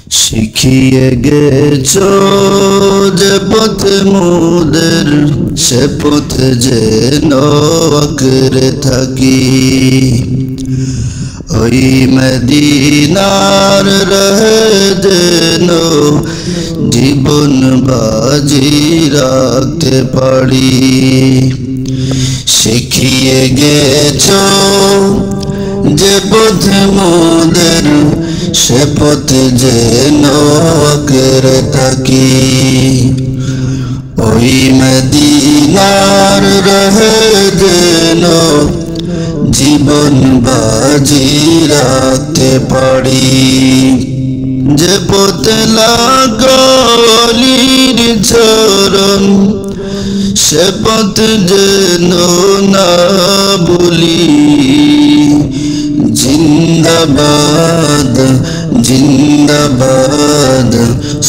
শিখিয়ে গেছো যে পথে মোদের, সে পথে যেন আঁকড়ে থাকি। ওই মদিনার রহে যেন জীবন বাজি রাখতে পারি। শিখিয়ে গেছো যে পথে মোদের, সে পথে যেন আঁকড়ে থাকি। ওই মদিনার রহে যেন জীবন বাজি রাখতে পারি। যে পথে লাগো অলির চরণ, সে পথ যেন না ভুলি। জিন্দাবাদ জিন্দাবাদ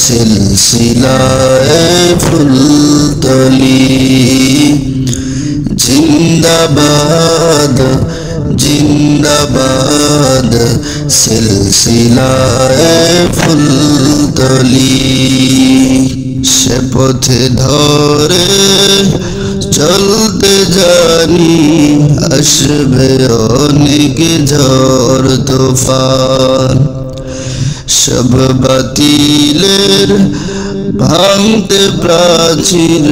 সিলসিলায়ে ফুলতলি। জিন্দাবাদ জিন্দাবাদ সিলসিলায়ে ফুলতলি। সে পথে ধরে চলতে জানি, আসবে অনেক ঝড় তুফান। সব বাতিলের ভাঙতে প্রাচীর,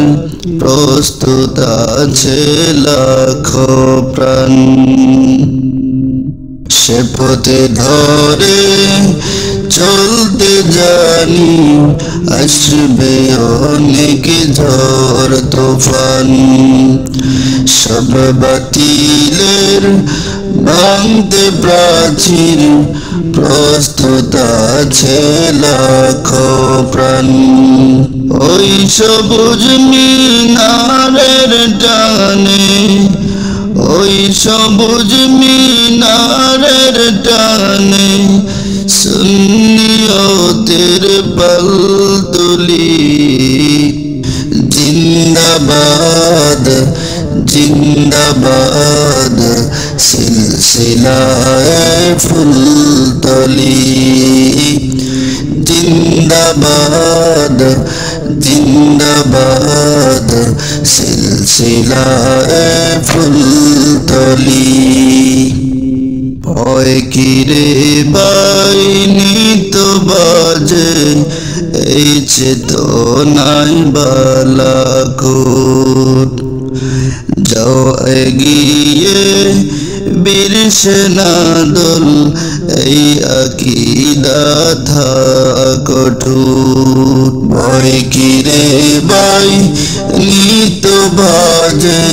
প্রস্তুত আছে লাখো প্রাণ। সে পথে ধরে চলতে জানি, আসবে অনেক ঝড় তুফান। সব বাতিলের ভাঙতে প্রাচীর, প্রস্তুত আছে লাখো প্রাণ। ওই সবুজ মিনারের টানে, ওই সবুজ মিনারের টানে সুন্নিয়তের পালতুলি। জিন্দাবাদ জিন্দাবাদ সিলসিলায়ে ফুলতলি। জিন্দাবাদ জিন্দাবাদ সিলসিলায়ে ফুলতলি। ভয় কিরে বাইনি তো বাজে, এই চেতনায় বালাকোট। যাও এগিয়ে বীর সেনাদল, এই আকিদা থাক অটুট। ভয় কিরে বাইনি তো বাজে,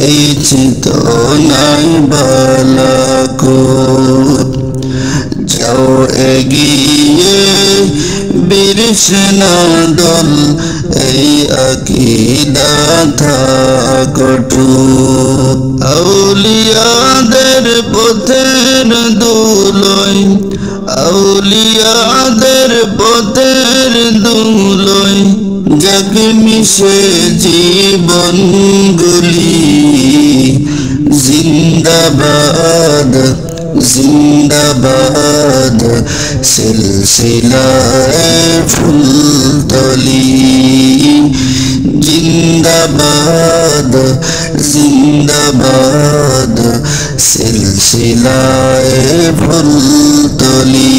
এই চেতনায় বালাকোট। যাও এগিয়ে বীর সেনাদল, এই আকিদা থাক অটুট। আউলিয়াদের পথের ধুলোয়, আউলিয়াদের পথের ধুলোয় জগ মিশে জীবনগুলি। জিন্দাবাদ জিন্দাবাদ সিলসিলায়ে ফুলতলি। জিন্দাবাদ জিন্দাবাদ সিলসিলায়ে ফুলতলি।